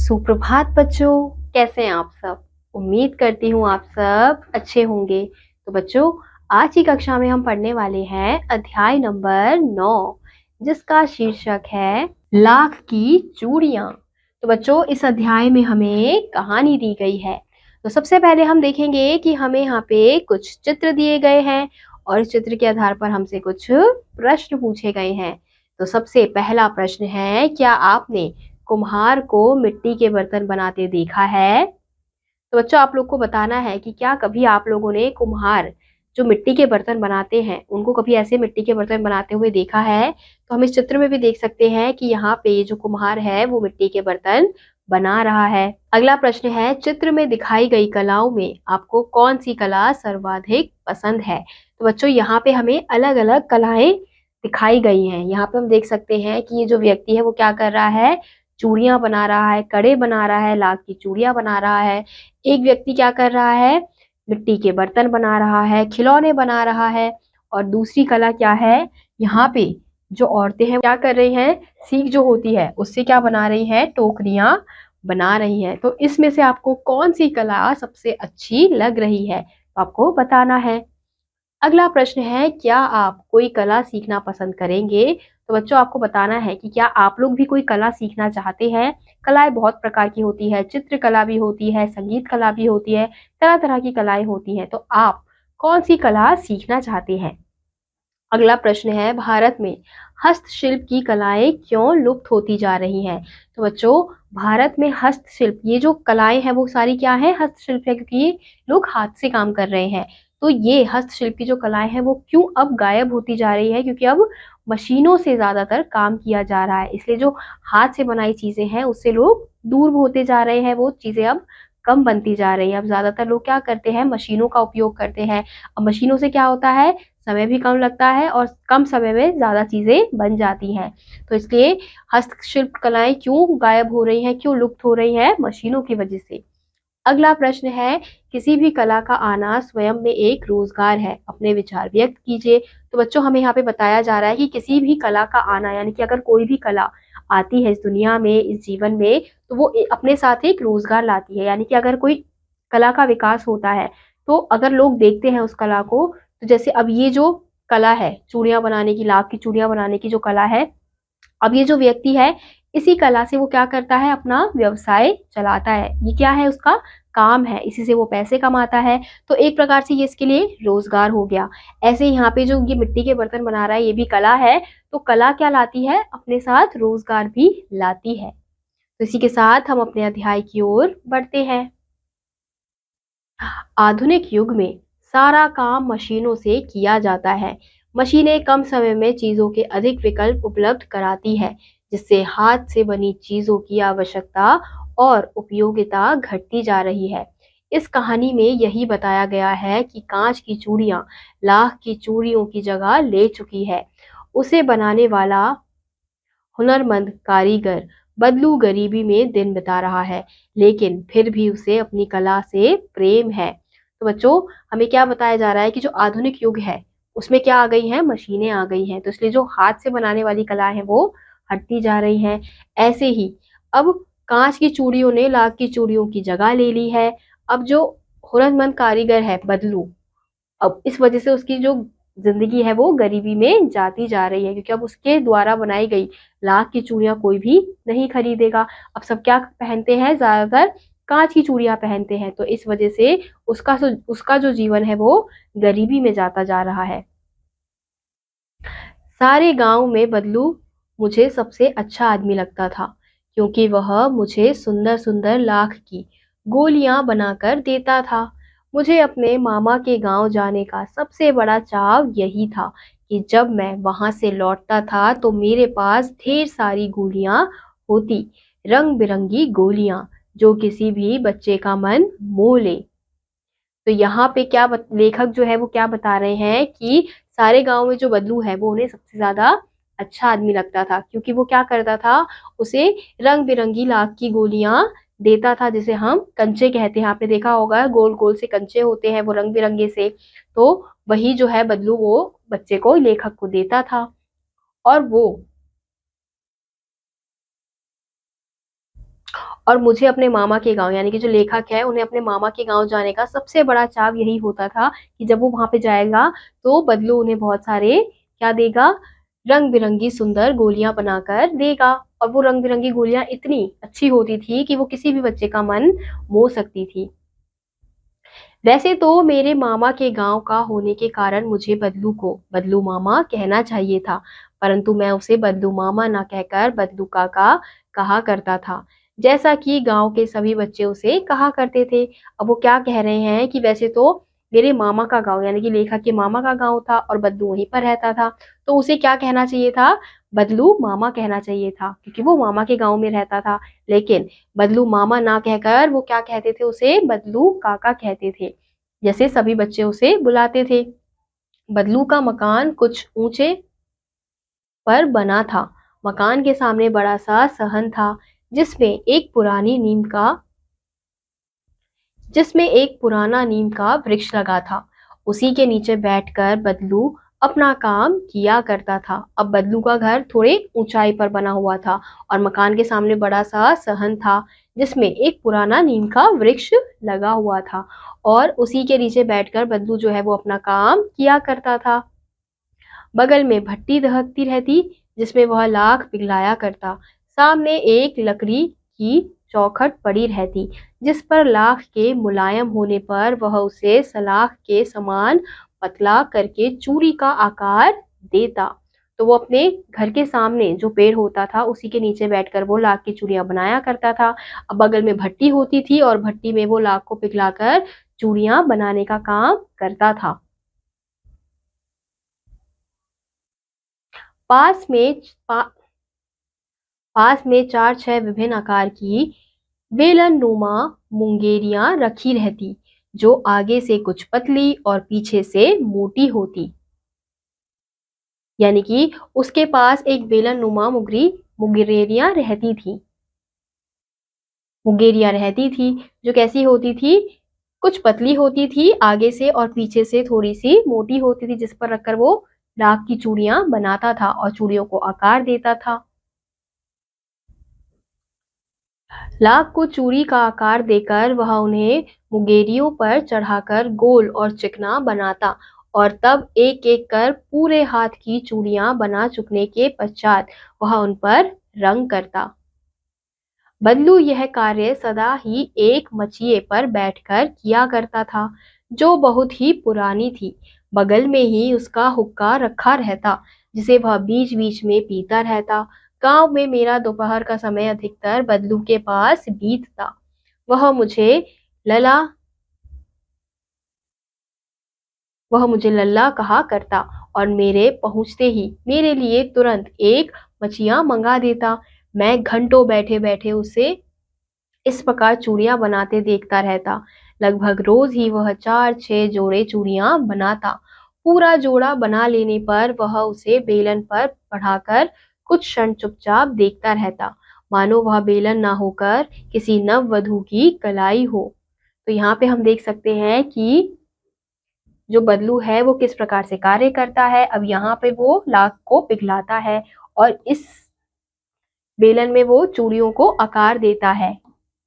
सुप्रभात बच्चों, कैसे हैं आप सब। उम्मीद करती हूँ आप सब अच्छे होंगे। तो बच्चों, आज की कक्षा में हम पढ़ने वाले हैं अध्याय नंबर 9, जिसका शीर्षक है लाख की चूड़ियां। तो बच्चों, इस अध्याय में हमें कहानी दी गई है। तो सबसे पहले हम देखेंगे कि हमें यहाँ पे कुछ चित्र दिए गए हैं और इस चित्र के आधार पर हमसे कुछ प्रश्न पूछे गए हैं। तो सबसे पहला प्रश्न है, क्या आपने कुम्हार को मिट्टी के बर्तन बनाते देखा है। तो बच्चों, आप लोग को बताना है कि क्या कभी आप लोगों ने कुम्हार जो मिट्टी के बर्तन बनाते हैं उनको कभी ऐसे मिट्टी के बर्तन बनाते हुए देखा है। तो हम इस चित्र में भी देख सकते हैं कि यहाँ पे जो कुम्हार है वो मिट्टी के बर्तन बना रहा है। अगला प्रश्न है, चित्र में दिखाई गई कलाओं में आपको कौन सी कला सर्वाधिक पसंद है। तो बच्चों, यहाँ पे हमें अलग अलग कलाएं दिखाई गई हैं। यहाँ पे हम देख सकते हैं कि ये जो व्यक्ति है वो क्या कर रहा है, चूड़ियां बना रहा है, कड़े बना रहा है, लाख की चूड़ियां बना रहा है। एक व्यक्ति क्या कर रहा है, मिट्टी के बर्तन बना रहा है, खिलौने बना रहा है। और दूसरी कला क्या है, यहाँ पे जो औरतें हैं क्या कर रही हैं, सीख जो होती है उससे क्या बना रही है, टोकरियां बना रही हैं। तो इसमें से आपको कौन सी कला सबसे अच्छी लग रही है, तो आपको बताना है। अगला प्रश्न है, क्या आप कोई कला सीखना पसंद करेंगे। तो बच्चों, आपको बताना है कि क्या आप लोग भी कोई कला सीखना चाहते हैं। कलाएं बहुत प्रकार की होती है, चित्रकला भी होती है, संगीत कला भी होती है, तरह तरह की कलाएं होती हैं। तो आप कौन सी कला सीखना चाहते हैं। अगला प्रश्न है, भारत में हस्तशिल्प की कलाएं क्यों लुप्त होती जा रही हैं। तो बच्चों, भारत में हस्तशिल्प, ये जो कलाएं हैं वो सारी क्या है, हस्तशिल्प है, क्योंकि ये लोग हाथ से काम कर रहे हैं। तो ये हस्तशिल्प की जो कलाएं हैं वो क्यों अब गायब होती जा रही है, क्योंकि अब मशीनों से ज्यादातर काम किया जा रहा है। इसलिए जो हाथ से बनाई चीजें हैं उससे लोग दूर होते जा रहे हैं, वो चीजें अब कम बनती जा रही है। अब ज्यादातर लोग क्या करते हैं, मशीनों का उपयोग करते हैं। अब मशीनों से क्या होता है, समय भी कम लगता है और कम समय में ज्यादा चीजें बन जाती हैं। तो इसलिए हस्तशिल्प कलाएं क्यों गायब हो रही हैं, क्यों लुप्त हो रही हैं, मशीनों की वजह से। अगला प्रश्न है, किसी भी कला का आना स्वयं में एक रोजगार है, अपने विचार व्यक्त कीजिए। तो बच्चों, हमें यहाँ पे बताया जा रहा है कि किसी भी कला का आना, यानी कि अगर कोई भी कला आती है इस दुनिया में, इस जीवन में, तो वो अपने साथ एक रोजगार लाती है। यानी कि अगर कोई कला का विकास होता है तो अगर लोग देखते हैं उस कला को, तो जैसे अब ये जो कला है चूड़ियां बनाने की, लाख की चूड़ियां बनाने की जो कला है, अब ये जो व्यक्ति है इसी कला से वो क्या करता है, अपना व्यवसाय चलाता है। ये क्या है, उसका काम है, इसी से वो पैसे कमाता है। तो एक प्रकार से ये इसके लिए रोजगार हो गया। ऐसे यहाँ पे जो ये मिट्टी के बर्तन बना रहा है ये भी कला है। तो कला क्या लाती है, अपने साथ रोजगार भी लाती है। तो इसी के साथ हम अपने अध्याय की ओर बढ़ते हैं। आधुनिक युग में सारा काम मशीनों से किया जाता है। मशीनें कम समय में चीजों के अधिक विकल्प उपलब्ध कराती है, जिससे हाथ से बनी चीजों की आवश्यकता और उपयोगिता घटती जा रही है। इस कहानी में यही बताया गया है कि कांच की चूड़ियां लाख की चूड़ियों की जगह ले चुकी है। उसे बनाने वाला हुनरमंद कारीगर बदलू गरीबी में दिन बिता रहा है, लेकिन फिर भी उसे अपनी कला से प्रेम है। तो बच्चों, हमें क्या बताया जा रहा है कि जो आधुनिक युग है उसमें क्या आ गई हैं, मशीनें आ गई हैं। तो इसलिए जो हाथ से बनाने वाली कला है वो हटती जा रही हैं। ऐसे ही अब कांच की चूड़ियों ने लाख की चूड़ियों की जगह ले ली है। अब जो हुनरमंद कारीगर है बदलू, अब इस वजह से उसकी जो जिंदगी है वो गरीबी में जाती जा रही है, क्योंकि अब उसके द्वारा बनाई गई लाख की चूड़ियां कोई भी नहीं खरीदेगा। अब सब क्या पहनते हैं, ज्यादातर कांच की चूड़ियां पहनते हैं। तो इस वजह से उसका जो जीवन है वो गरीबी में जाता जा रहा है। सारे गांव में बदलू मुझे सबसे अच्छा आदमी लगता था, क्योंकि वह मुझे सुंदर सुंदर लाख की गोलियां बनाकर देता था। मुझे अपने मामा के गांव जाने का सबसे बड़ा चाव यही था कि जब मैं वहां से लौटता था तो मेरे पास ढेर सारी गोलियां होती, रंग बिरंगी गोलियां, जो किसी भी बच्चे का मन मोह ले। तो यहाँ पे लेखक जो है वो क्या बता रहे हैं कि सारे गांव में जो बदलू है वो उन्हें सबसे ज्यादा अच्छा आदमी लगता था, क्योंकि वो क्या करता था, उसे रंग बिरंगी लाख की गोलियां देता था, जिसे हम कंचे कहते हैं। आपने देखा होगा गोल गोल से कंचे होते हैं वो रंग बिरंगे से। तो वही जो है बदलू वो बच्चे को, लेखक को देता था। और और मुझे अपने मामा के गांव, यानी कि जो लेखक है उन्हें अपने मामा के गांव जाने का सबसे बड़ा चाव यही होता था कि जब वो वहां पे जाएगा तो बदलू उन्हें बहुत सारे क्या देगा, रंग बिरंगी सुंदर गोलियां बनाकर देगा। और वो रंग बिरंगी गोलियां इतनी अच्छी होती थी कि वो किसी भी बच्चे का मन मोह सकती थी। वैसे तो मेरे मामा के गांव का होने के कारण मुझे बदलू को बदलू मामा कहना चाहिए था, परंतु मैं उसे बदलू मामा ना कहकर बदलू काका कहा करता था, जैसा कि गांव के सभी बच्चे उसे कहा करते थे। अब वो क्या कह रहे हैं कि वैसे तो मेरे मामा का गांव, यानी कि लेखा के मामा का गांव था और बदलू वहीं पर रहता था, तो उसे क्या कहना चाहिए था, बदलू मामा कहना चाहिए था, क्योंकि वो मामा के गांव में रहता था। लेकिन बदलू मामा ना कहकर वो क्या कहते थे, उसे बदलू काका कहते थे, जैसे सभी बच्चे उसे बुलाते थे। बदलू का मकान कुछ ऊंचे पर बना था। मकान के सामने बड़ा सा सहन था, जिसमें एक पुरानी नीम का जिसमें एक पुराना नीम का वृक्ष लगा था। उसी के नीचे बैठकर बदलू अपना काम किया करता था। अब बदलू का घर थोड़े ऊंचाई पर बना हुआ था और मकान के सामने बड़ा सा सहन था, जिसमें एक पुराना नीम का वृक्ष लगा हुआ था और उसी के नीचे बैठकर बदलू जो है वो अपना काम किया करता था। बगल में भट्टी दहकती रहती, जिसमें वह लाख पिघलाया करता। सामने एक लकड़ी की चौखट पड़ी रहती, जिस पर लाख के मुलायम होने पर वह उसे सलाख के समान पतला करके चूड़ी का आकार देता। तो वो अपने घर के सामने जो पेड़ होता था उसी के नीचे बैठकर वो लाख की चूड़ियां बनाया करता था। अब बगल में भट्टी होती थी और भट्टी में वो लाख को पिघलाकर चूड़ियां बनाने का काम करता था। पास में पा, पास में चार छह विभिन्न आकार की बेलन नुमा मुंगेरियां रखी रहती, जो आगे से कुछ पतली और पीछे से मोटी होती। यानी कि उसके पास एक बेलन नुमा मुंगेरियां रहती थी, जो कैसी होती थी, कुछ पतली होती थी आगे से और पीछे से थोड़ी सी मोटी होती थी, जिस पर रखकर वो लाख की चूड़ियां बनाता था और चूड़ियों को आकार देता था। लाख को चूड़ी का आकार देकर वह उन्हें मुंगेरियों पर चढ़ाकर गोल और चिकना बनाता और तब एक एक कर पूरे हाथ की चूड़ियां बना चुकने के पश्चात वह उन पर रंग करता। बदलू यह कार्य सदा ही एक मचिए पर बैठकर किया करता था, जो बहुत ही पुरानी थी। बगल में ही उसका हुक्का रखा रहता, जिसे वह बीच बीच में पीता रहता। गांव में मेरा दोपहर का समय अधिकतर बदलू के पास बीतता। वह मुझे लला वह मुझे लल्ला कहा करता और मेरे पहुंचते ही मेरे लिए तुरंत एक मचिया मंगा देता। मैं घंटों बैठे बैठे उसे इस प्रकार चूड़ियां बनाते देखता रहता। लगभग रोज ही वह 4-6 जोड़े चूड़ियां बनाता। पूरा जोड़ा बना लेने पर वह उसे बेलन पर बढ़ाकर कुछ क्षण चुपचाप देखता रहता, मानो वह बेलन ना होकर किसी नववधू की कलाई हो। तो यहाँ पे हम देख सकते हैं कि जो बदलू है वो किस प्रकार से कार्य करता है। अब यहाँ पे वो लाख को पिघलाता है और इस बेलन में वो चूड़ियों को आकार देता है।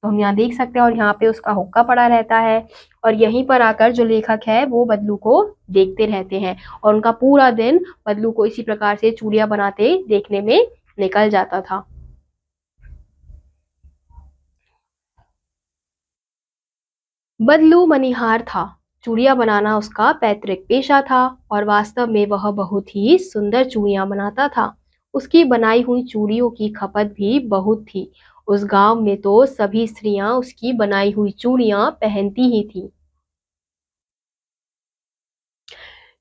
तो हम यहाँ देख सकते हैं और यहाँ पे उसका हुक्का पड़ा रहता है और यहीं पर आकर जो लेखक है वो बदलू को देखते रहते हैं और उनका पूरा दिन बदलू को इसी प्रकार से चूड़ियां बनाते देखने में निकल जाता था। बदलू मनिहार था। चूड़ियां बनाना उसका पैतृक पेशा था और वास्तव में वह बहुत ही सुंदर चूड़ियां बनाता था। उसकी बनाई हुई चूड़ियों की खपत भी बहुत थी। उस गांव में तो सभी स्त्रियां उसकी बनाई हुई चूड़ियां पहनती ही थी।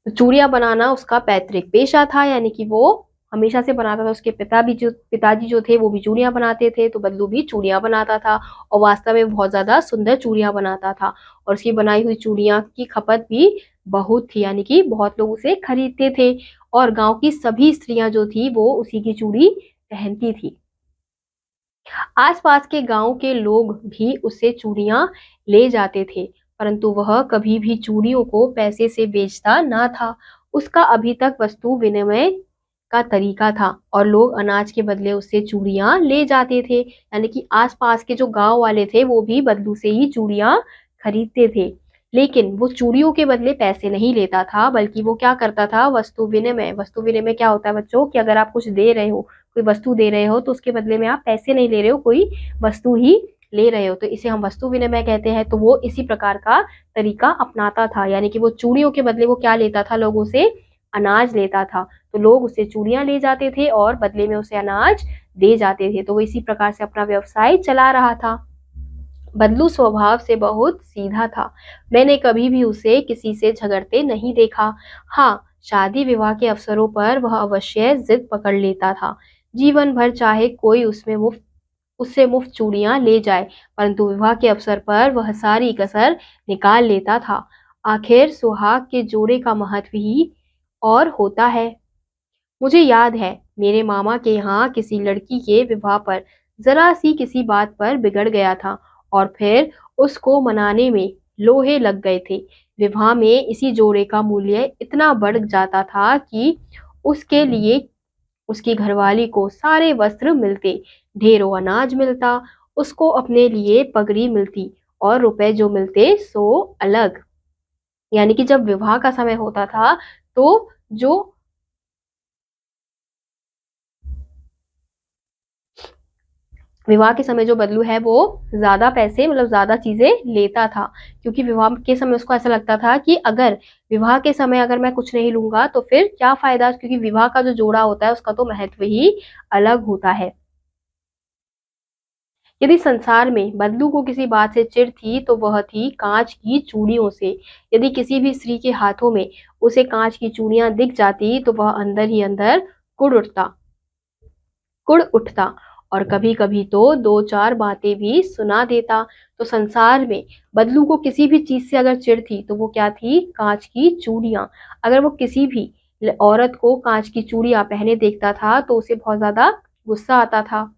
तो चूड़ियां बनाना उसका पैतृक पेशा था, यानी कि वो हमेशा से बनाता था। उसके पिताजी जो थे वो भी चूड़ियां बनाते थे, तो बदलू भी चूड़ियां बनाता था और वास्तव में बहुत ज्यादा सुंदर चूड़ियां बनाता था और उसकी बनाई हुई चूड़ियां की खपत भी बहुत थी, यानी कि बहुत लोग उसे खरीदते थे और गांव की सभी स्त्रियां जो थी वो उसी की चूड़ी पहनती थी। आसपास के गांव के लोग भी उससे चूड़ियां ले जाते थे, परंतु वह कभी भी चूड़ियों को पैसे से बेचता ना था। उसका अभी तक वस्तु विनिमय का तरीका था और लोग अनाज के बदले उससे चूड़ियां ले जाते थे। यानी कि आसपास के जो गांव वाले थे वो भी बदलू से ही चूड़ियां खरीदते थे। लेकिन वो चूड़ियों के बदले पैसे नहीं लेता था, बल्कि वो क्या करता था, वस्तु विनिमय। वस्तु विनिमय क्या होता है बच्चों, कि अगर आप कुछ दे रहे हो, कोई वस्तु दे रहे हो, तो उसके बदले में आप पैसे नहीं ले रहे हो, कोई वस्तु ही ले रहे हो, तो इसे हम वस्तु विनिमय कहते हैं। तो वो इसी प्रकार का तरीका अपनाता था, यानी कि वो चूड़ियों के बदले वो क्या लेता था, लोगों से अनाज लेता था। तो लोग उससे चूड़ियां ले जाते थे और बदले में उसे अनाज दे जाते थे। तो वो इसी प्रकार से अपना व्यवसाय चला रहा था। बदलू स्वभाव से बहुत सीधा था। मैंने कभी भी उसे किसी से झगड़ते नहीं देखा। हाँ, शादी विवाह के अवसरों पर वह अवश्य जिद पकड़ लेता था। जीवन भर चाहे कोई उससे मुफ्त चूड़ियां ले जाए, परंतु विवाह के अवसर पर वह सारी कसर निकाल लेता था। आखिर सुहाग के जोड़े का महत्व ही और होता है। मुझे याद है, मेरे मामा के यहाँ किसी लड़की के विवाह पर जरा सी किसी बात पर बिगड़ गया था और फिर उसको मनाने में लोहे लग गए थे। विवाह में इसी जोड़े का मूल्य इतना बढ़ जाता था कि उसके लिए उसकी घरवाली को सारे वस्त्र मिलते, ढेरों अनाज मिलता, उसको अपने लिए पगड़ी मिलती और रुपए जो मिलते सो अलग। यानी कि जब विवाह का समय होता था तो जो विवाह के समय जो बदलू है वो ज्यादा पैसे, मतलब ज्यादा चीजें लेता था, क्योंकि विवाह के समय उसको ऐसा लगता था कि अगर विवाह के समय अगर मैं कुछ नहीं लूंगा तो फिर क्या फायदा, क्योंकि विवाह का जो जोड़ा होता है उसका तो महत्व ही अलग होता है। यदि संसार में बदलू को किसी बात से चिढ़ थी तो वह थी कांच की चूड़ियों से। यदि किसी भी स्त्री के हाथों में उसे कांच की चूड़ियां दिख जाती तो वह अंदर ही अंदर कुड़ उठता और कभी कभी तो दो चार बातें भी सुना देता। तो संसार में बदलू को किसी भी चीज से अगर चिढ़ थी तो वो क्या थी, कांच की चूड़ियां। अगर वो किसी भी औरत को कांच की चूड़ियां पहने देखता था तो उसे बहुत ज्यादा गुस्सा आता था।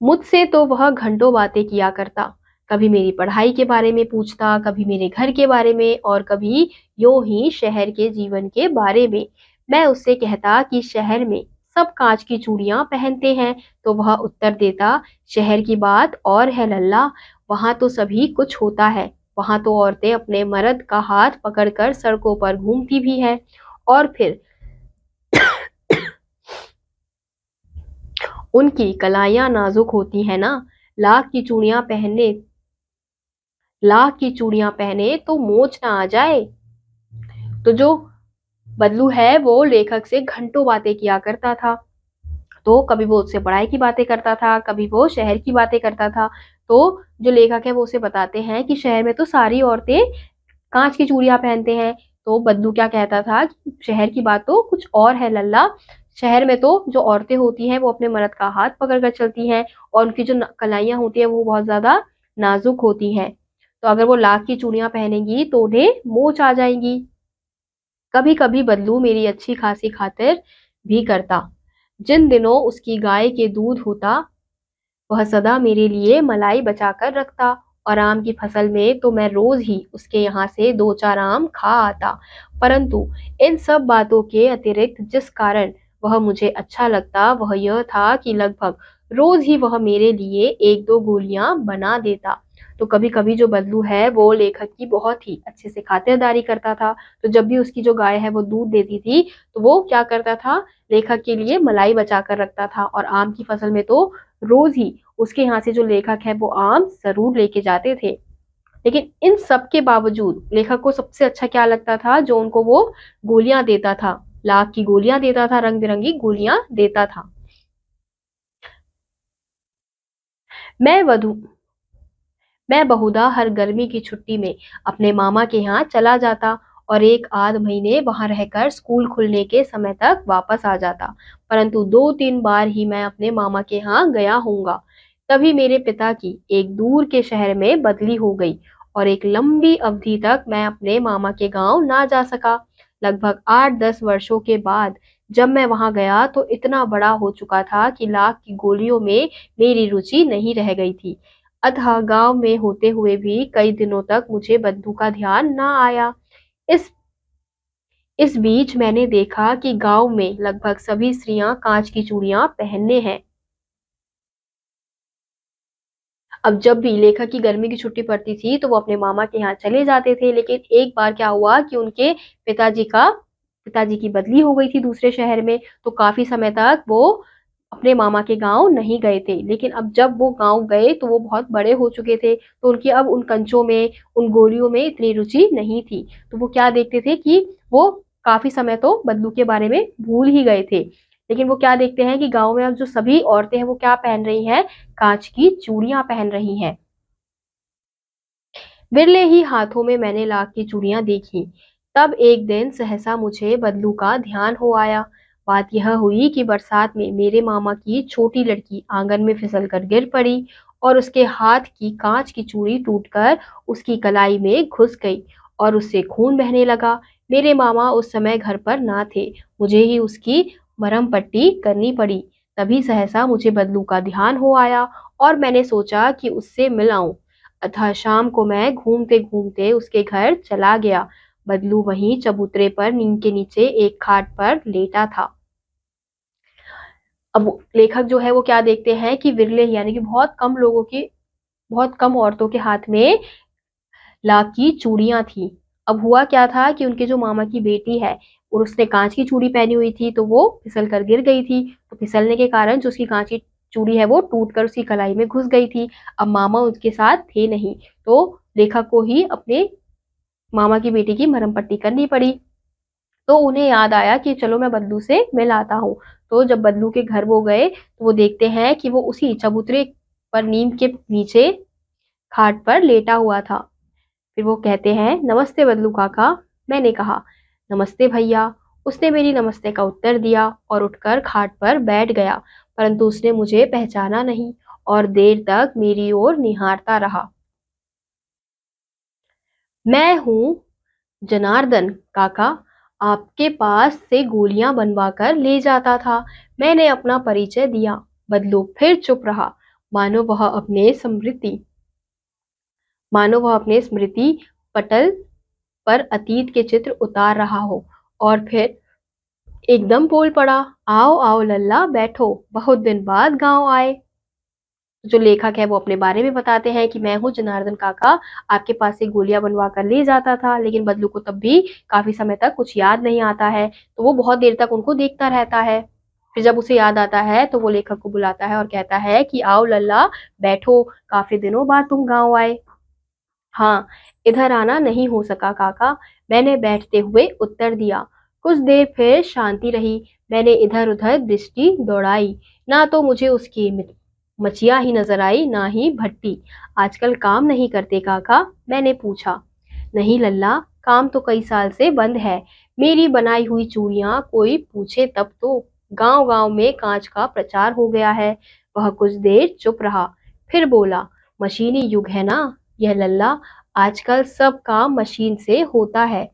मुझसे तो वह घंटों बातें किया करता, कभी मेरी पढ़ाई के बारे में पूछता, कभी मेरे घर के बारे में और कभी यूं ही शहर के जीवन के बारे में। मैं उससे कहता कि शहर में सब कांच की चूड़ियां पहनते हैं, तो वह उत्तर देता, शहर की बात और है लल्ला, वहां तो सभी कुछ होता है। वहां तो औरतें अपने मर्द का हाथ पकड़कर सड़कों पर घूमती भी है और फिर उनकी कलाइयां नाजुक होती है ना। लाख की चूड़ियां पहनने लाख की चूड़ियां पहने तो मोच ना आ जाए। तो जो बदलू है वो लेखक से घंटों बातें किया करता था। तो कभी वो उससे पढ़ाई की बातें करता था, कभी वो शहर की बातें करता था। तो जो लेखक है वो उसे बताते हैं कि शहर में तो सारी औरतें कांच की चूड़ियां पहनते हैं। तो बदलू क्या कहता था कि शहर की बात तो कुछ और है लल्ला। शहर में तो जो औरतें होती हैं वो अपने मर्द का हाथ पकड़ कर चलती हैं और उनकी जो कलाइयां होती है वो बहुत ज्यादा नाजुक होती हैं। तो अगर वो लाख की चूड़ियां पहनेंगी तो उन्हें मोच आ जाएंगी। कभी कभी बदलू मेरी अच्छी खासी खातिर भी करता। जिन दिनों उसकी गाय के दूध होता वह सदा मेरे लिए मलाई बचा कर रखता और आम की फसल में तो मैं रोज ही उसके यहाँ से दो चार आम खा आता। परंतु इन सब बातों के अतिरिक्त जिस कारण वह मुझे अच्छा लगता वह यह था कि लगभग रोज ही वह मेरे लिए एक दो गोलियां बना देता। तो कभी कभी जो बदलू है वो लेखक की बहुत ही अच्छे से खातिरदारी करता था। तो जब भी उसकी जो गाय है वो दूध देती थी तो वो क्या करता था, लेखक के लिए मलाई बचा कर रखता था और आम की फसल में तो रोज ही उसके यहाँ से जो लेखक है वो आम जरूर लेके जाते थे। लेकिन इन सब के बावजूद लेखक को सबसे अच्छा क्या लगता था, जो उनको वो गोलियां देता था, लाख की गोलियां देता था, रंग बिरंगी गोलियां देता था। मैं वधु मैं बहुधा हर गर्मी की छुट्टी में अपने मामा के यहाँ चला जाता और एक आध महीने वहां रहकर स्कूल खुलने के समय तक वापस आ जाता। परंतु दो तीन बार ही मैं अपने मामा के यहाँ गया होऊंगा। तभी मेरे पिता की एक दूर के शहर में बदली हो गई और एक लंबी अवधि तक मैं अपने मामा के गांव ना जा सका। लगभग 8-10 वर्षों के बाद जब मैं वहां गया तो इतना बड़ा हो चुका था कि लाख की गोलियों में मेरी रुचि नहीं रह गई थी। अतः गांव में होते हुए भी कई दिनों तक मुझे बंधु का ध्यान न आया। इस इस बीच मैंने देखा कि गांव में लगभग सभी स्त्रियां कांच की चूड़ियां पहनने हैं। अब जब भी लेखक की गर्मी की छुट्टी पड़ती थी तो वो अपने मामा के यहाँ चले जाते थे, लेकिन एक बार क्या हुआ कि उनके पिताजी का पिताजी की बदली हो गई थी दूसरे शहर में, तो काफी समय तक वो अपने मामा के गांव नहीं गए थे। लेकिन अब जब वो गांव गए तो वो बहुत बड़े हो चुके थे, तो उनकी अब उन कंचों में, उन गोलियों में इतनी रुचि नहीं थी। तो वो क्या देखते थे कि वो काफी समय तो बदलू के बारे में भूल ही गए थे, लेकिन वो क्या देखते हैं कि गांव में अब जो सभी औरतें हैं वो क्या पहन रही हैं, कांच की चूड़ियां पहन रही हैं। विरले ही हाथों में मैंने लाख की चूड़ियां देखी। तब एक दिन सहसा मुझे बदलू का ध्यान हो आया। बात यह हुई कि बरसात में मेरे मामा की छोटी लड़की आंगन में फिसल कर गिर पड़ी और उसके हाथ की कांच की चूड़ी टूटकर उसकी कलाई में घुस गई और उससे खून बहने लगा। मेरे मामा उस समय घर पर ना थे, मुझे ही उसकी मरहम पट्टी करनी पड़ी। तभी सहसा मुझे बदलू का ध्यान हो आया और मैंने सोचा कि उससे मिल आऊं। अतः शाम को मैं घूमते घूमते उसके घर चला गया। बदलू वहीं चबूतरे पर नीम के नीचे एक खाट पर लेटा था। अब लेखक जो है वो क्या देखते हैं कि विरले यानी कि बहुत कम औरतों के हाथ में लाख की चूड़ियां थी। अब हुआ क्या था कि उनके जो मामा की बेटी है और उसने कांच की चूड़ी पहनी हुई थी, तो वो फिसल कर गिर गई थी। तो फिसलने के कारण जो उसकी कांच की चूड़ी है वो टूट कर उसकी कलाई में घुस गई थी। अब मामा उसके साथ थे नहीं, तो लेखक को ही अपने मामा की बेटी की मरहम पट्टी करनी पड़ी। तो उन्हें याद आया कि चलो मैं बदलू से मिल आता हूँ। तो जब बदलू के घर वो गए तो वो देखते हैं कि वो उसी चबूतरे पर नीम के नीचे खाट पर लेटा हुआ था। फिर वो कहते हैं, नमस्ते बदलू काका। मैंने कहा, नमस्ते भैया। उसने मेरी नमस्ते का उत्तर दिया और उठकर खाट पर बैठ गया, परंतु उसने मुझे पहचाना नहीं और देर तक मेरी ओर निहारता रहा। मैं हूँ जनार्दन काका, आपके पास से गोलियां बनवा कर ले जाता था। मैंने अपना परिचय दिया। बदलू फिर चुप रहा, मानो वह अपने स्मृति मानो वह अपने स्मृति पटल पर अतीत के चित्र उतार रहा हो। और फिर एकदम बोल पड़ा, आओ आओ लल्ला बैठो, बहुत दिन बाद गांव आए। जो लेखक है वो अपने बारे में बताते हैं कि मैं हूँ जनार्दन काका, आपके पास से गोलियां बनवा कर ले जाता था। लेकिन बदलू को तब भी काफी समय तक कुछ याद नहीं आता है, तो वो बहुत देर तक उनको देखता रहता है। फिर जब उसे याद आता है तो वो लेखक को बुलाता है और कहता है कि आओ लल्ला बैठो, काफी दिनों बाद तुम गाँव आए। हाँ, इधर आना नहीं हो सका काका, मैंने बैठते हुए उत्तर दिया। कुछ देर फिर शांति रही। मैंने इधर उधर दृष्टि दौड़ाई, ना तो मुझे उसकी मचिया ही नजर आई, ना ही भट्टी। आजकल काम नहीं करते काका? मैंने पूछा। नहीं लल्ला, काम तो कई साल से बंद है। मेरी बनाई हुई चूड़ियां कोई पूछे तब तो। गांव गांव में कांच का प्रचार हो गया है। वह कुछ देर चुप रहा, फिर बोला, मशीनी युग है ना यह लल्ला, आजकल सब काम मशीन से होता है।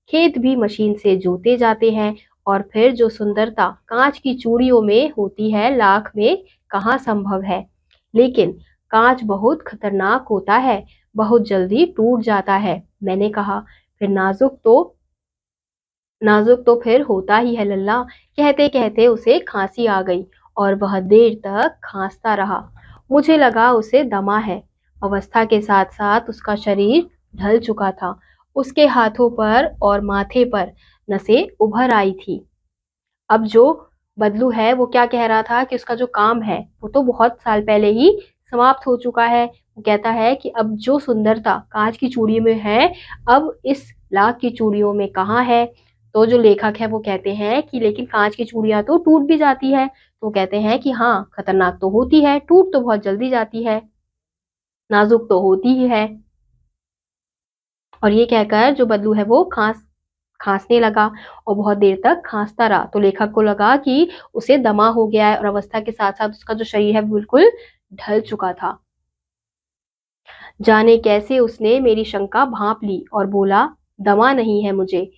खेत भी मशीन से जोते जाते हैं और फिर जो सुंदरता कांच की चूड़ियों में होती है, लाख में कहाँ संभव है। लेकिन कांच बहुत खतरनाक होता है, बहुत जल्दी टूट जाता है। मैंने कहा, फिर नाजुक तो फिर होता ही है लल्ला। कहते कहते उसे खांसी आ गई और वह देर तक खांसता रहा। मुझे लगा उसे दमा है। अवस्था के साथ साथ उसका शरीर ढल चुका था। उसके हाथों पर और माथे पर नसें उभर आई थी। अब जो बदलू है वो क्या कह रहा था कि उसका जो काम है वो तो बहुत साल पहले ही समाप्त हो चुका है। वो कहता है कि अब जो सुंदरता कांच की चूड़ी में है, अब इस लाख की चूड़ियों में कहाँ है। तो जो लेखक है वो कहते हैं कि लेकिन कांच की चूड़ियां तो टूट भी जाती है। तो कहते हैं कि हाँ, खतरनाक तो होती है, टूट तो बहुत जल्दी जाती है, नाजुक तो होती ही है। और ये कहकर जो बदलू है वो खांसने लगा और बहुत देर तक खांसता रहा। तो लेखक को लगा कि उसे दमा हो गया है और अवस्था के साथ साथ उसका जो शरीर है बिल्कुल ढल चुका था। जाने कैसे उसने मेरी शंका भांप ली और बोला, दमा नहीं है मुझे,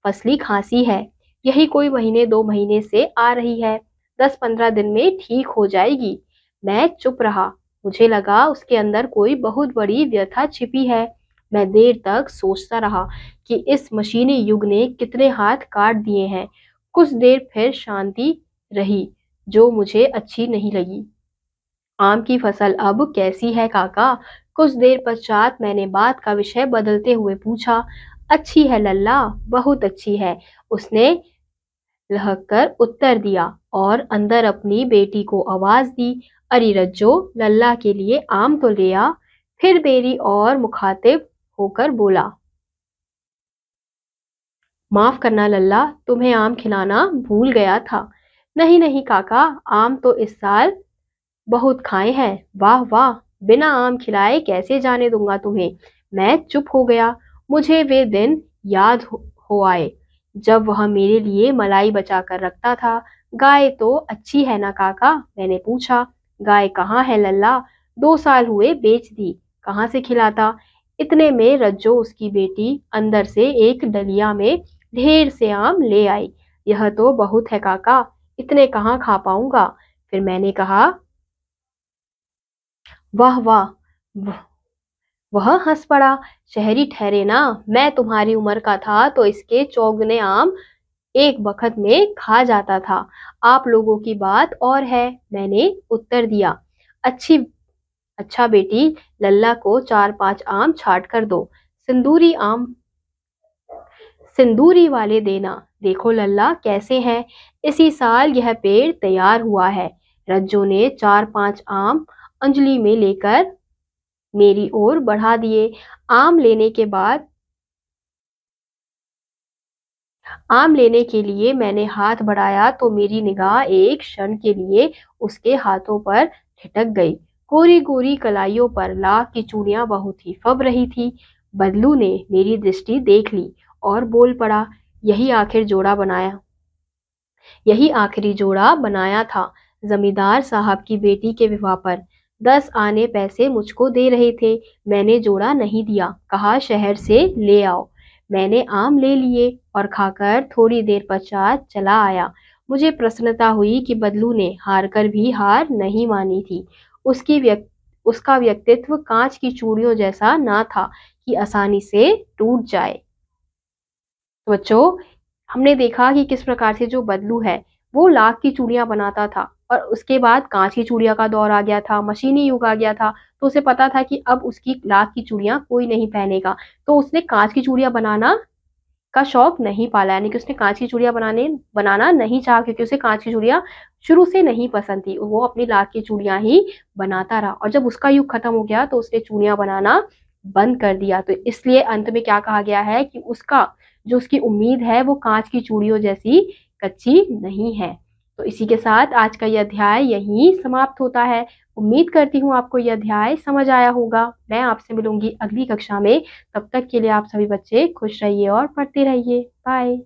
फसली खांसी है। यही कोई महीने 2 महीने से आ रही है, 10-15 दिन में ठीक हो जाएगी। मैं चुप रहा। मुझे लगा उसके अंदर कोई बहुत बड़ी व्यथा छिपी है। मैं देर तक सोचता रहा कि इस मशीनी युग ने कितने हाथ काट दिए हैं। कुछ देर फिर शांति रही, जो मुझे अच्छी नहीं लगी। आम की फसल अब कैसी है काका? कुछ देर पश्चात मैंने बात का विषय बदलते हुए पूछा। अच्छी है लल्ला, बहुत अच्छी है, उसने लहकर उत्तर दिया और अंदर अपनी बेटी को आवाज दी। अरे रज्जो, लल्ला के लिए आम तो ले आ। फिर मेरी और मुखातिब होकर बोला, माफ करना लल्ला, तुम्हें आम खिलाना भूल गया था। नहीं नहीं काका, आम तो इस साल बहुत खाए हैं। वाह वाह, बिना आम खिलाए कैसे जाने दूंगा तुम्हें। मैं चुप हो गया। मुझे वे दिन याद हो आए जब वह मेरे लिए मलाई बचा कर रखता था। गाय तो अच्छी है ना काका? मैंने पूछा। गाय कहाँ है लल्ला? 2 साल हुए बेच दी, कहाँ से खिलाता। इतने में रज्जो, उसकी बेटी, अंदर से एक डलिया में ढेर से आम ले आई। यह तो बहुत है काका, इतने कहाँ खा पाऊंगा। फिर मैंने कहा, वाह वाह। वह वह हंस पड़ा। शहरी ठहरे ना, मैं तुम्हारी उम्र का था तो इसके चौगुने आम एक बखत में खा जाता था। आप लोगों की बात और है, मैंने उत्तर दिया। अच्छी अच्छा बेटी, लल्ला को 4-5 आम छाट कर दो। सिंदूरी आम, सिंदूरी वाले देना। देखो लल्ला कैसे हैं। इसी साल यह पेड़ तैयार हुआ है। रज्जो ने 4-5 आम अंजलि में लेकर मेरी ओर बढ़ा दिए। आम लेने के बाद आम लेने के लिए मैंने हाथ बढ़ाया तो मेरी निगाह एक क्षण के लिए उसके हाथों पर ठिठक गई। गोरी गोरी कलाइयों पर लाख की चूड़ियां बहुत ही फब रही थी। बदलू ने मेरी दृष्टि देख ली और बोल पड़ा, यही आखिर जोड़ा बनाया यही आखिरी जोड़ा बनाया था जमींदार साहब की बेटी के विवाह पर। 10 आने पैसे मुझको दे रहे थे। मैंने जोड़ा नहीं दिया, कहा शहर से ले आओ। मैंने आम ले लिए और खाकर थोड़ी देर पश्चात चला आया। मुझे प्रसन्नता हुई कि बदलू ने हार कर भी हार नहीं मानी थी। उसका व्यक्तित्व कांच की चूड़ियों जैसा ना था कि आसानी से टूट जाए। तो बच्चों, हमने देखा कि किस प्रकार से जो बदलू है वो लाख की चूड़ियां बनाता था और उसके बाद कांच की चूड़ियां का दौर आ गया था, मशीनी युग आ गया था। तो उसे पता था कि अब उसकी लाख की चूड़ियां कोई नहीं पहनेगा, तो उसने कांच की चूड़ियां बनाना का शौक नहीं पाला, यानी कि उसने कांच की चूड़ियां बनाना नहीं चाहा, क्योंकि उसे कांच की चूड़ियां शुरू से नहीं पसंद थी। वो अपनी लाख की चूड़ियां ही बनाता रहा और जब उसका युग खत्म हो गया तो उसने चूड़ियां बनाना बंद कर दिया। तो इसलिए अंत में क्या कहा गया है कि उसका जो उसकी उम्मीद है वो कांच की चूड़ियों जैसी कच्ची नहीं है। तो इसी के साथ आज का यह अध्याय यहीं समाप्त होता है। उम्मीद करती हूँ आपको यह अध्याय समझ आया होगा। मैं आपसे मिलूंगी अगली कक्षा में। तब तक के लिए आप सभी बच्चे खुश रहिए और पढ़ते रहिए। बाय।